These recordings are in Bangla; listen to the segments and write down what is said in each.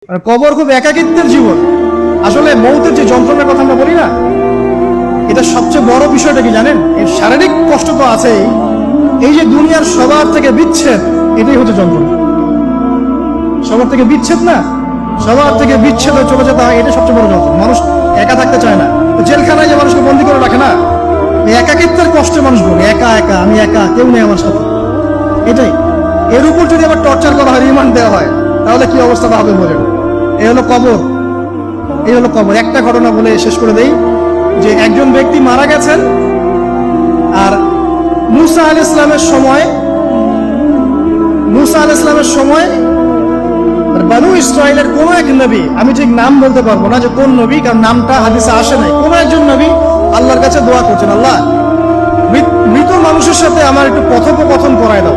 কবর খুব একাকিত্বের জীবন। আসলে মৌতের যে যন্ত্রণার কথা আমরা বলি না, এটা সবচেয়ে বড় বিষয়টা কি জানেন? এর শারীরিক কষ্ট তো আছেই, এই যে দুনিয়ার সবার থেকে বিচ্ছেদ, এটাই হচ্ছে যন্ত্রণা। সবার থেকে বিচ্ছেদ না, সবার থেকে বিচ্ছেদ হয়ে চলে যেতে হয়, এটা সবচেয়ে বড় যন্ত্রণা। মানুষ একা থাকতে চায় না। জেলখানায় যে মানুষকে বন্দী করে রাখে না, এই একাকিত্বের কষ্টে মানুষ বলে একা একা, আমি একা, কেউ নেই আমার সাথে। এটাই, এর উপর যদি আবার টর্চার করা হয়, রিমান্ড দেওয়া হয়, তাহলে কি অবস্থাটা হবে বলেন? এই হলো কবর, এই হলো কবর। একটা ঘটনা বলে শেষ করে দেই, যে একজন ব্যক্তি মারা গেছেন, আর মুসা আলাইহিস সালামের সময় বানু ইসরাইলের কোন এক নবী, আমি ঠিক নাম বলতে পারবো না যে কোন নবী, কারণ নামটা হাদিসে আসে নাই, কোন একজন নবী আল্লাহর কাছে দোয়া করছেন, আল্লাহ মৃত মানুষের সাথে আমার একটু কথোপকথন করায় দাও।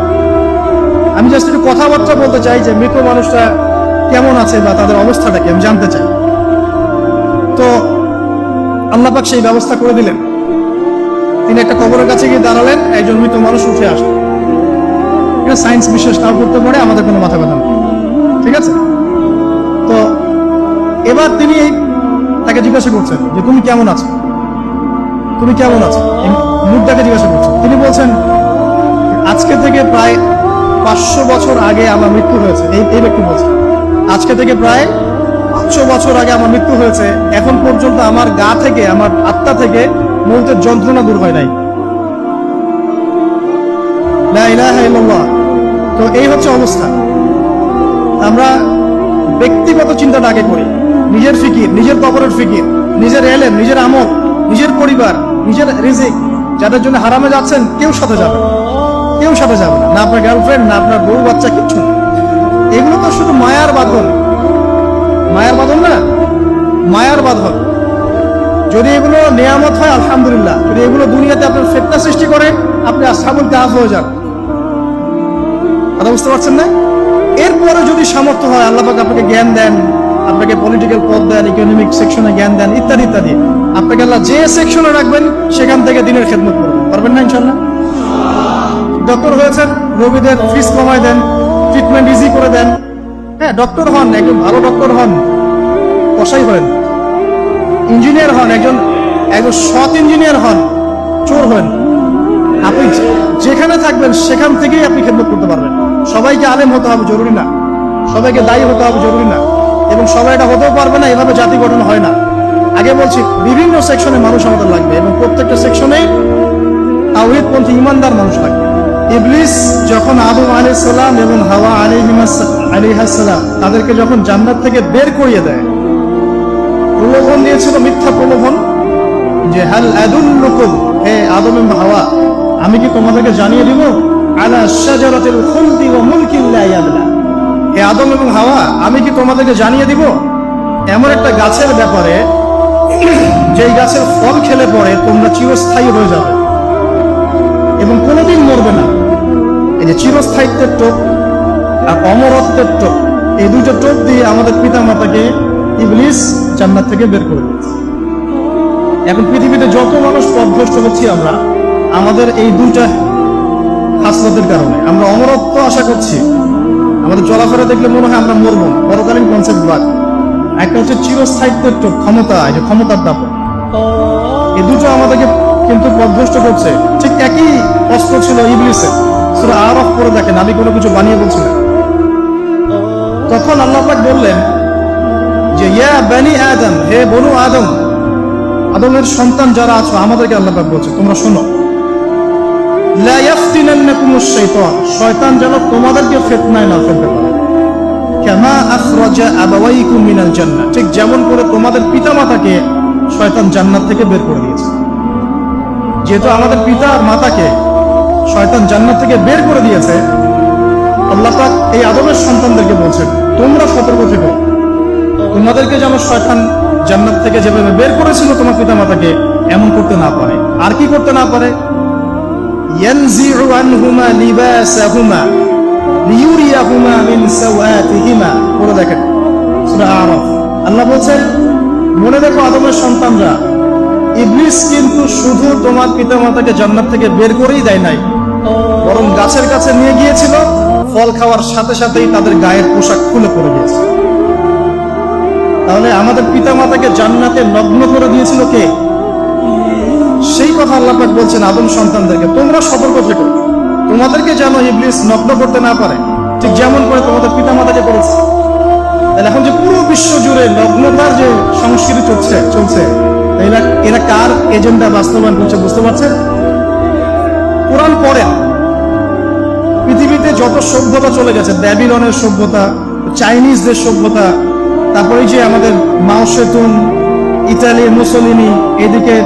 আমি জাস্ট একটু কথাবার্তা বলতে চাই যে মৃত মানুষটা কেমন আছে বা তাদের অবস্থাটা কি আমি জানতে চাই। তো আল্লাহ পাক সেই ব্যবস্থা করে দিলেন। তিনি একটা কবরের কাছে গিয়ে দাঁড়ালেন, একজন মৃত মানুষ উঠে আসলেন। এটা সায়েন্স বিশ্বাস তাও করতে পারে, আমাদের কোনো মাথা ব্যথা নেই, ঠিক আছে? তো এবার তিনি তাকে জিজ্ঞাসা করছেন যে তুমি কেমন আছো, তুমি কেমন আছো, মুদ্রাকে জিজ্ঞাসা করছেন। তিনি বলছেন আজকে থেকে প্রায় 500 বছর আগে আমার মৃত্যু হয়েছে। এই ব্যক্তি বলছেন আজকে থেকে প্রায় 500 বছর আগে আমার মৃত্যু হয়েছে, এখন পর্যন্ত আমার গা থেকে, আমার আত্মা থেকে মৌতের যন্ত্রণা দূর হয় নাই। লা ইলাহা ইল্লাল্লাহ। তো এই হচ্ছে অবস্থা। আমরা ব্যক্তিগত চিন্তাটা আগে করি, নিজের ফিকির, নিজের কবরের ফিকির, নিজের এলেম, নিজের আমল, নিজের পরিবার, নিজের রিজিক। যাদের জন্য হারামে যাচ্ছেন, কেউ সাথে যাবে না, কেউ সাথে যাবে না, না আপনার গার্লফ্রেন্ড, না আপনার বউ বাচ্চা, কিচ্ছু না। এগুলো তো শুধু মায়ার বাঁধন, মায়ার বাঁধন না, মায়ার বাঁধন। যদি এগুলো নিয়ামত হয় আলহামদুলিল্লাহ, যদি এগুলো দুনিয়াতে আপনার ফিতনা সৃষ্টি করে, আপনি আসহাবুল কাহফ হয়ে যান। কথা বুঝতে পারছেন না? এরপরে যদি সামর্থ্য হয়, আল্লাহ পাক আপনাকে জ্ঞান দেন, আপনাকে পলিটিক্যাল পদ দেন, ইকোনমিক সেকশনে জ্ঞান দেন, ইত্যাদি ইত্যাদি, আপনাকে আল্লাহ যে সেকশনে রাখবেন সেখান থেকে দিনের খেদমত করবেন, পারবেন না ইনশাআল্লাহ? ডক্টর হয়েছেন, রোগীদের ফিস কমায় দেন, ট্রিটমেন্ট ইজি করে দেন। হ্যাঁ, ডক্টর হন, একজন ভালো ডক্টর হন, কসাই হন, ইঞ্জিনিয়ার হন, একজন সৎ ইঞ্জিনিয়ার হন, চোর হন। আপনি যেখানে থাকবেন সেখান থেকেই আপনি খেদমত করতে পারবেন। সবাইকে আলেম হতে হবে জরুরি না, সবাইকে দায়ী হতে হবে জরুরি না, এবং সবাই এটা হতেও পারবে না। এভাবে জাতি গঠন হয় না। আগে বলছি, বিভিন্ন সেকশনে মানুষ আমাদের লাগবে, এবং প্রত্যেকটা সেকশনেই তাওহীদপন্থী ইমানদার মানুষ লাগবে। ইবলিস যখন আদম আলাইহিস সালাম এবং হাওয়া আলাইহিস সালাম তাদেরকে যখন জান্নাত থেকে বের করিয়ে দেয়, প্রলোভন দিয়েছিল, মিথ্যা প্রলোভন, যে হাল আদুল্লুকুম, হে আদম এবং হাওয়া, আমি কি তোমাদেরকে জানিয়ে দিব, আলা শাজারাতিল খুলদি ওয়া মুলকিন লা ইয়াবলা, হে আদম এবং হাওয়া, আমি কি তোমাদেরকে জানিয়ে দিব এমন একটা গাছের ব্যাপারে, যেই গাছের ফল খেলে পরে তোমরা চিরস্থায়ী হয়ে যাবে এবং কোনোদিন মরবে না। এই যে চিরস্থায়িত্বের টোপ আর অমরত্বের টোপ, এই দুটো টোপ দিয়ে আমাদের পিতা মাতাকে ইবলিস জান্নাত থেকে বের করে দিয়েছে। এখন পৃথিবীতে যত মানুষ পথভ্রষ্ট হচ্ছি আমরা, আমাদের এই দুইটা হাসরতের কারণে। আমরা অমরত্ব আশা করছি, আমাদের চলাফেরা দেখলে মনে হয় আমরা মরব, পরকালীন কনসেপ্ট বাদ। একটা হচ্ছে চিরস্থায়িত্বের টোপ, ক্ষমতা, এই যে ক্ষমতার দাপ, এই দুটো আমাদেরকে কিন্তু পথভ্রষ্ট করছে। ঠিক একই অস্ত্র ছিল ইবলিসের। সূরা আরাফ পড়ে দেখেন, আমি কোনো কিছু বানিয়ে বলছি না। তখন আল্লাহ পাক বললেন যে ইয়া বানি আদম, হে বনু আদম, আদমের সন্তান যারা আছো, আমাদেরকে আল্লাহ পাক বলছে তোমরা শোনো, লা ইয়াফতিনান্নাকুমুশ শাইতান, শয়তান যেন তোমাদেরকে ফিতনায় না ফেলতে পারে। কামা আখরাজা আবাওয়াইকুম মিনাল জান্নাহ, ঠিক যেমন করে তোমাদের পিতামাতাকে শয়তান জান্নাত থেকে বের করে দিয়েছে। যেহেতু আমাদের পিতা আর মাতাকে শয়তান জান্নাত থেকে বের করে দিয়েছে, আল্লাহ পাক এই আদমের সন্তানদেরকে বলছেন তোমরা সতর্ক থেকো, তোমাদেরকে যেন শয়তান জান্নাত থেকে যেভাবে বের করেছিল তোমার পিতা মাতাকে, এমন করতে না পারে। আর কি করতে না পারে? ইয়ানজিউ আনহুমা লিবাসাহুমা লিয়ুরিয়াহুমা মিন সাওয়াতিহিমা। পড়ে দেখেন সূরা আরাফ। আল্লাহ বলছেন মনে রেখো আদমের সন্তানরা, ইবলিস কিন্তু শুধু তোমার পিতা মাতাকে জান্নাত থেকে বের করেই দেয় নাই, বরং গাছের কাছে নিয়ে গিয়েছিল, ফল খাওয়ার সাথে সাথেই তাদের গায়ের পোশাক খুলে পড়ে গিয়েছে। তাহলে আমাদের পিতামাতাকে জান্নাতে নগ্ন করে দিয়েছিল কে? সেই কথা আল্লাহ পাক বলছেন আদম সন্তানদেরকে, তোমরা সতর্ক থেকো, তোমাদেরকে যেন ইবলিস নগ্ন করতে না পারে, ঠিক যেমন করে তোমাদের পিতামাতাকে করেছে। তাহলে এখন যে পুরো বিশ্ব জুড়ে নগ্নতার যে সংস্কৃতি চলছে এরা কার এজেন্ডা বাস্তবায়ন করছে বুঝতে পারছেন? কোরআন পড়েন, পৃথিবীতে যত সভ্যতা চলে গেছে, ব্যাবিলনের সভ্যতা, চাইনিজদের সভ্যতা, তারপরে যে আমাদের মাও সেতুং, ইতালি মুসোলিনি, এদিকে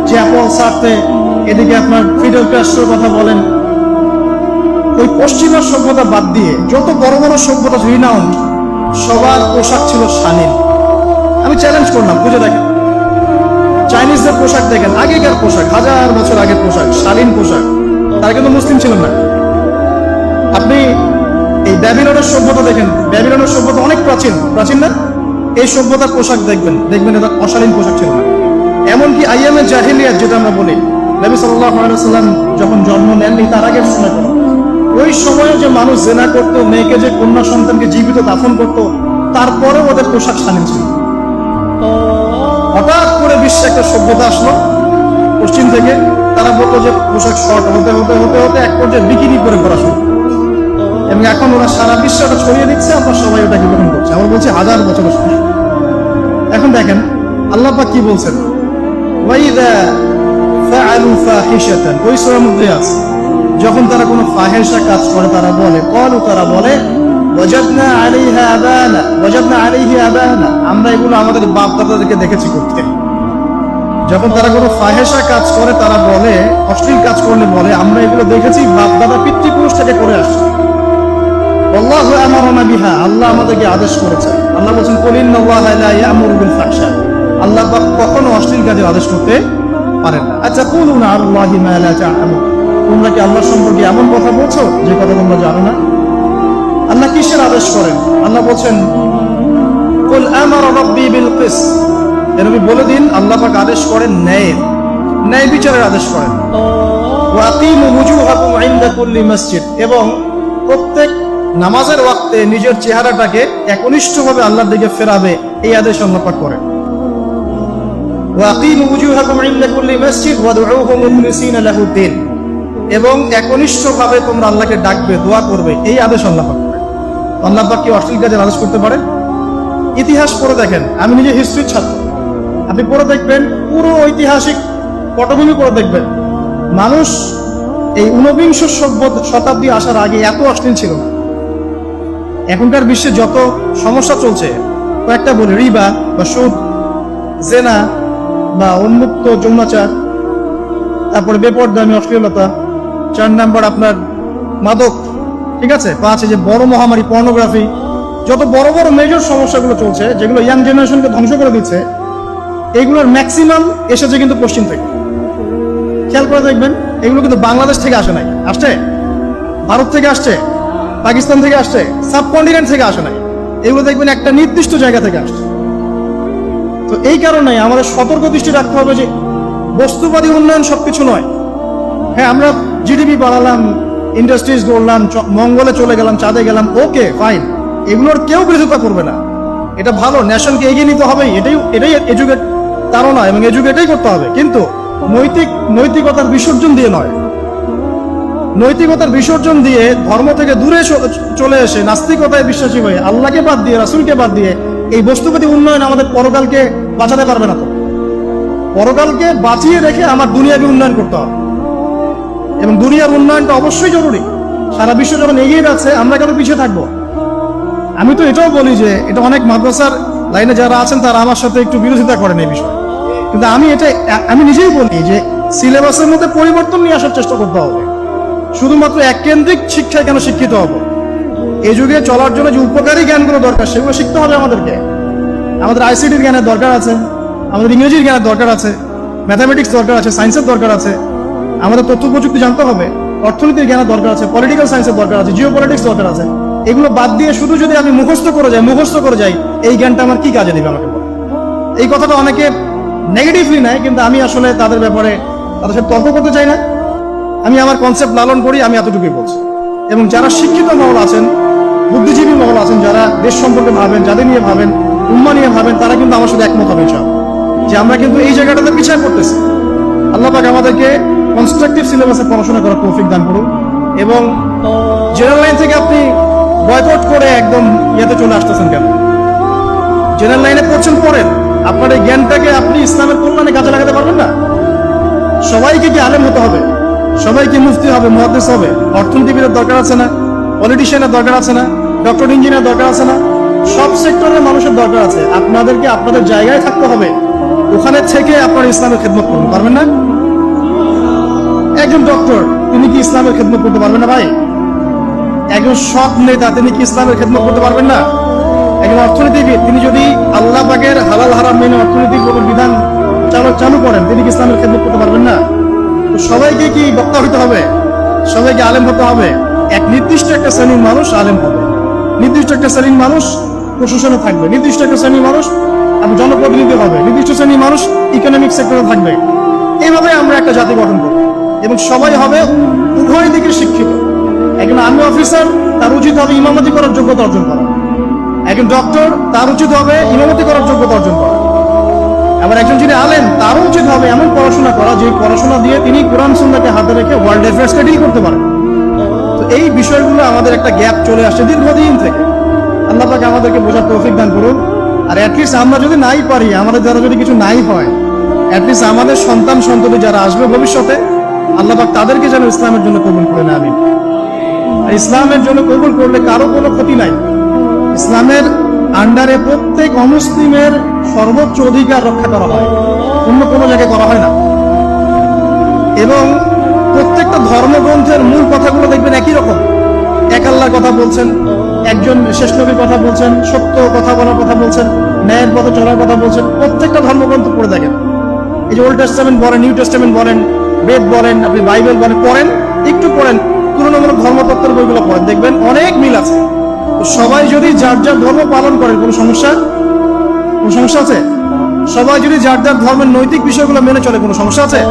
চ্যাপল সার্তে, এদিকে আপনার ফিডেল ক্যাস্ট্রোর কথা বলেন, ওই পশ্চিমা সভ্যতা বাদ দিয়ে যত বড় বড় সভ্যতা রিনাউন, সবার পোশাক ছিল শালীন। আমি চ্যালেঞ্জ করলাম, বুঝে দেখেন, চাইনিজদের পোশাক দেখেন, আগেকার পোশাক, 1000 বছর আগের পোশাক, শালীন পোশাক। তারা কিন্তু মুসলিম ছিলেন না। আপনি এই ব্যাবিলনের সভ্যতা দেখেন, ব্যাবিলনের সভ্যতা অনেক প্রাচীন না? এই সভ্যতার পোশাক দেখবেন এটা অশালীন পোশাক ছিল না। এমনকি আইয়ামে জাহিলিয়াত যেটা আমরা বলি, নবী সাল্লাল্লাহু আলাইহি ওয়াসাল্লাম যখন জন্ম নেননি তার আগের সময়, ওই সময়ে যে মানুষ জেনা করতো, মেয়েকে যে কন্যা সন্তানকে জীবিত দাফন করতো, তারপরেও ওদের পোশাক শালীন ছিল। হঠাৎ করে বিশ্বে একটা সভ্যতা আসলো পশ্চিম থেকে, তারা বলতো যে পোশাক শর্ট হতে হতে হতে হতে এক পর্যায়ে বিকিনি করে করা শুরু, এবং এখন ওরা সারা বিশ্বে ওটা ছড়িয়ে দিচ্ছে, আমরা সবাই ওটাকে গ্রহণ করছি। আমরা বলছি 1000 বছরের সময়। এখন দেখেন আল্লাহ পাক কি বলছেন, ওয়াইদা ফাআলু ফাহিশাতান, ওই সূরার মধ্যে আছে, যখন তারা কোনো ফাহিশা কাজ করে তারা বলে, তারা বলে ওয়াজাদনা আলাইহি আবানা, আমরা এগুলো আমাদের বাপ দাদাদেরকে দেখেছি করতে। যখন তারা কোনো ফাহিশা কাজ করে তারা বলে, অশ্লীল কাজ করলে বলে, আমরা এগুলো দেখেছি বাপ দাদা পিতৃপুরুষ থেকে করে আসছি। আল্লাহু আমারানা বিহা, আল্লাহ আমাদেরকে আদেশ করেছে। আল্লাহ বলেছেন কুল ইন্নাল্লাহা লা ইয়া'মুরু বিল ফাহশা, আল্লাহ পাক কখনো অশ্লীল কাজের আদেশ করতে পারেন না। আচ্ছা, কুলুনা আল্লাহি মা লা তা'লামুন, তোমরা কি আল্লাহ সম্পর্কে এমন কথা বলছো যে কথা তোমরা জানো না? আল্লাহ কিসের আদেশ করেন? আল্লাহ বলছেন কুল আমারা রাব্বি বিল কিস, নবী বলে দিন আল্লাহ পাক আদেশ করেন ন্যায় বিচারের আদেশ করেন। ওয়া আকিমু ওয়ুজুহাকুম ইনদা কুল্লি মসজিদ, এবং প্রত্যেক নামাজের ওয়াক্তে নিজের চেহারাটাকে একনিষ্ঠভাবে আল্লাহর দিকে ফেরাবে, এই আদেশ আল্লাহ পাক করেন। ওয়া আকিমু ওয়ুজুহাকুম ইনদা কুল্লি মসজিদ ওয়াদউহু মুখলিসিনা লাহুদ্দিন, এবং একনিষ্ঠভাবে তোমরা আল্লাহকে ডাকবে, দোয়া করবে, এই আদেশ আল্লাহ পাক করেন। আল্লাহ পাক কি অশ্লীল কাজের আদেশ করতে পারেন? ইতিহাস পড়ে দেখেন, আমি নিজে হিস্ট্রির ছাত্র, আপনি পড়ে দেখবেন, পুরো ঐতিহাসিক পটভূমি পড়ে দেখবেন, মানুষ এই ঊনবিংশ শতাব্দী আসার আগে এত অশ্লীল ছিল না। এখনকার বিশ্বে যত সমস্যা চলছে, কয়েকটা বলি, রিবা বা সুদ, জেনা বা উন্মুক্ত যৌনাচার, তারপরে বেপরদামি অশ্লীলতা, 4 নাম্বার আপনার মাদক, ঠিক আছে, 5 যে বড় মহামারী পর্নোগ্রাফি, যত বড় বড় মেজর সমস্যাগুলো চলছে যেগুলো ইয়াং জেনারেশনকে ধ্বংস করে দিচ্ছে, এইগুলোর ম্যাক্সিমাম এসেছে কিন্তু পশ্চিম থেকে। খেয়াল করে দেখবেন, এগুলো কিন্তু বাংলাদেশ থেকে আসে নাই, আসছে ভারত থেকে আসছে, পাকিস্তান থেকে আসছে, সাবকন্টিনেন্ট থেকে আসে নাই, এগুলো দেখবেন একটা নির্দিষ্ট জায়গা থেকে আসছে। তো এই কারণে আমাদের সতর্ক দৃষ্টি রাখতে হবে যে বস্তুবাদী উন্নয়ন সবকিছু নয়। হ্যাঁ, আমরা জিডিপি বাড়ালাম, ইন্ডাস্ট্রিজ গড়লাম, মঙ্গলে চলে গেলাম, চাঁদে গেলাম, ওকে ফাইন, এগুলোর কেউ বিরোধিতা করবে না, এটা ভালো, নেশনকে এগিয়ে নিতে হবে, এটাই এডুকেট ধারণা, এবং এডুকেটেই করতে হবে, কিন্তু নৈতিকতার বিসর্জন দিয়ে নয়। নৈতিকতার বিসর্জন দিয়ে ধর্ম থেকে দূরে চলে এসে নাস্তিকতায় বিশ্বাসী হয়ে আল্লাহকে বাদ দিয়ে, রাসূলকে বাদ দিয়ে এই বস্তুবাদী উন্নয়ন আমাদের পরকালকে বাঁচাতে পারবে না। তো পরকালকে বাঁচিয়ে রেখে আমার দুনিয়াকে উন্নয়ন করতে হবে, এবং দুনিয়ার উন্নয়নটা অবশ্যই জরুরি। সারা বিশ্ব যখন এগিয়ে যাচ্ছে, আমরা কেন পিছিয়ে থাকবো? আমি তো এটাও বলি যে এটা অনেক মাদ্রাসার লাইনে যারা আছেন তারা আমার সাথে একটু বিরোধিতা করেন এই বিষয়ে, কিন্তু আমি নিজেই বলি যে সিলেবাসের মধ্যে পরিবর্তন নিয়ে আসার চেষ্টা করতে হবে। শুধুমাত্র এককেন্দ্রিক শিক্ষায় কেন শিক্ষিত হব? এই যুগে চলার জন্য যে উপকারী জ্ঞানগুলো দরকার সেগুলো শিখতে হবে আমাদেরকে। আমাদের আইসিটির জ্ঞানের দরকার আছে, আমাদের ইংরেজির জ্ঞানের দরকার আছে, ম্যাথামেটিক্স দরকার আছে, সায়েন্সের দরকার আছে, আমাদের তথ্য প্রযুক্তি জানতে হবে, অর্থনীতির জ্ঞানের দরকার আছে, পলিটিক্যাল সায়েন্সের দরকার আছে, জিও পলিটিক্স দরকার আছে। এগুলো বাদ দিয়ে শুধু যদি আমি মুখস্থ করে যাই, এই জ্ঞানটা আমার কি কাজে দিবে আমাকে? এই কথাটা অনেকে নেগেটিভলি নেয়, কিন্তু আমি আসলে তাদের ব্যাপারে তাদের সাথে তর্ক করতে চাই না। আমি আমার কনসেপ্ট লালন করি, আমি এতটুকুই বলছি। এবং যারা শিক্ষিত মহল আছেন, বুদ্ধিজীবী মহল আছেন, যারা দেশ সম্পর্কে ভাবেন, যাদের নিয়ে ভাবেন, উম্মাহ নিয়ে ভাবেন, তারা কিন্তু আমার সাথে একমত হবে ইনশাআল্লাহ যে আমরা কিন্তু এই জায়গাটাতে পিছিয়ে পড়তেছি। আল্লাহ পাক আমাদেরকে কনস্ট্রাকটিভ সিলেবাসে পড়াশোনা করার তৌফিক দান করুন, এবং জেনারেল লাইন থেকে আপনি বয়কট করে একদম ইয়েতে চলে আসতেছেন কেন? জেনারেল লাইনে পড়ছেন, পড়েন, আপনার এই জ্ঞানটাকে আপনি ইসলামের কল্যাণে কাজে লাগাতে পারবেন না? সবাইকে কি আলেম হতে হবে? সবাইকে মুফতি হবে, মুহাদ্দিস হবে? অর্থনীতিবিদের দরকার আছে না? পলিটিশিয়ানের দরকার আছে না? ডক্টর ইঞ্জিনিয়ার দরকার আছে না? সব সেক্টরের মানুষের দরকার আছে। আপনাদেরকে আপনাদের জায়গায় থাকতে হবে, ওখানে থেকে আপনার ইসলামের খেদমত করতে পারবেন না? একজন ডক্টর, তিনি কি ইসলামের খেদমত করতে পারবেন না ভাই? একজন সৎ নেতা, তিনি কি ইসলামের খেদমত করতে পারবেন না? একজন অর্থনীতিবিদ, তিনি যদি আল্লাহ পাকের হালাল হারাম মেনে অর্থনৈতিক কোনো বিধান চালু করেন, তিনি কি ইসলামের খেদমত করতে পারবেন না? তো সবাইকে কি বক্তা হতে হবে? সবাইকে আলেম হতে হবে? এক নির্দিষ্ট একটা শ্রেণীর মানুষ আলেম হবে, নির্দিষ্ট একটা শ্রেণীর মানুষ প্রশাসনে থাকবে, নির্দিষ্ট একটা শ্রেণীর মানুষ জনপ্রতিনিধি হবে, নির্দিষ্ট শ্রেণীর মানুষ ইকোনমিক সেক্টরে থাকবে। এইভাবে আমরা একটা জাতি গঠন করব, এবং সবাই হবে উভয় দিকে শিক্ষিত। একজন আর্মি অফিসার, তার উচিত হবে ইমামতি করার যোগ্যতা অর্জন করা। একজন ডক্টর, তার উচিত হবে ইমামতি করার যোগ্যতা অর্জন করা। আবার একজন যিনি আলেম, তারও উচিত হবে এমন পড়াশোনা করা যে পড়াশোনা দিয়ে তিনি কোরআন সুন্নাহকে হাতে রেখে ওয়ার্ল্ড অ্যাফেয়ার্সকে ডিল করতে পারেন। তো এই বিষয়গুলো আমাদের একটা গ্যাপ চলে আসছে দীর্ঘদিন থেকে। আল্লাহ পাক আমাদেরকে বোঝার তৌফিক দান করুন। আর অ্যাটলিস্ট আমরা যদি নাই পারি, আমাদের দ্বারা যদি কিছু নাই হয়, অ্যাটলিস্ট আমাদের সন্তান সন্ততি যারা আসবে ভবিষ্যতে, আল্লাহ পাক তাদেরকে যেন ইসলামের জন্য কবুল করে নেয়। আমিন। আর ইসলামের জন্য কবুল করলে কারো কোনো ক্ষতি নাই। ইসলামের আন্ডারে প্রত্যেক অমুসলিমের সর্বোচ্চ অধিকার রক্ষা করা হয়, অন্য কোনো জায়গায় করা হয় না। এবং প্রত্যেকটা ধর্মগ্রন্থের মূল কথাগুলো দেখবেন একই রকম। এক আল্লাহর কথা বলছেন, একজন শেষ নবীর কথা বলছেন, সত্য কথা বলার কথা বলছেন, ন্যায়ের পথে চলার কথা বলছেন। প্রত্যেকটা ধর্মগ্রন্থ পড়ে দেখেন, এই যে ওল্ড টেস্টামেন্ট বলেন, নিউ টেস্টামেন্ট বলেন, বেদ বলেন, আপনি বাইবেল বলেন, পড়েন, একটু পড়েন, তুলনামূলক ধর্মতত্ত্বের বইগুলো পড়েন, দেখবেন অনেক মিল আছে। সবাই যদি যার যার ধর্ম পালন করেন, কোনো সমস্যা আছে? সবাই যদি যার যার ধর্মের নৈতিক বিষয়গুলো মেনে চলে, কোনো সমস্যা আছে?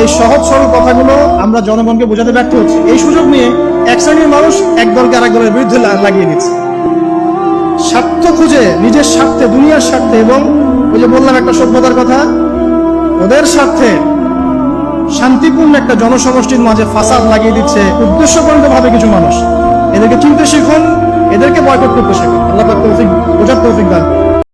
এই সহজ সরল কথাগুলো আমরা জনগণকে বোঝাতে ব্যর্থ হচ্ছি। এই সুযোগ নিয়ে এক শ্রেণীর মানুষ এক দলকে আরেক দলের বিরুদ্ধে লাগিয়ে দিচ্ছে, স্বার্থ খুঁজে, নিজের স্বার্থে, দুনিয়ার স্বার্থে, এবং ওই যে বললাম একটা সভ্যতার কথা, ওদের স্বার্থে শান্তিপূর্ণ একটা জনসমষ্টির মাঝে ফাসাদ লাগিয়ে দিচ্ছে উদ্দেশ্যপূর্ণ ভাবে কিছু মানুষ। এদেরকে চিনতে শিখুন, এদেরকে বয়কট করতে শিখুন। আল্লাহ পাক তৌফিক, বোঝার তৌফিক দান।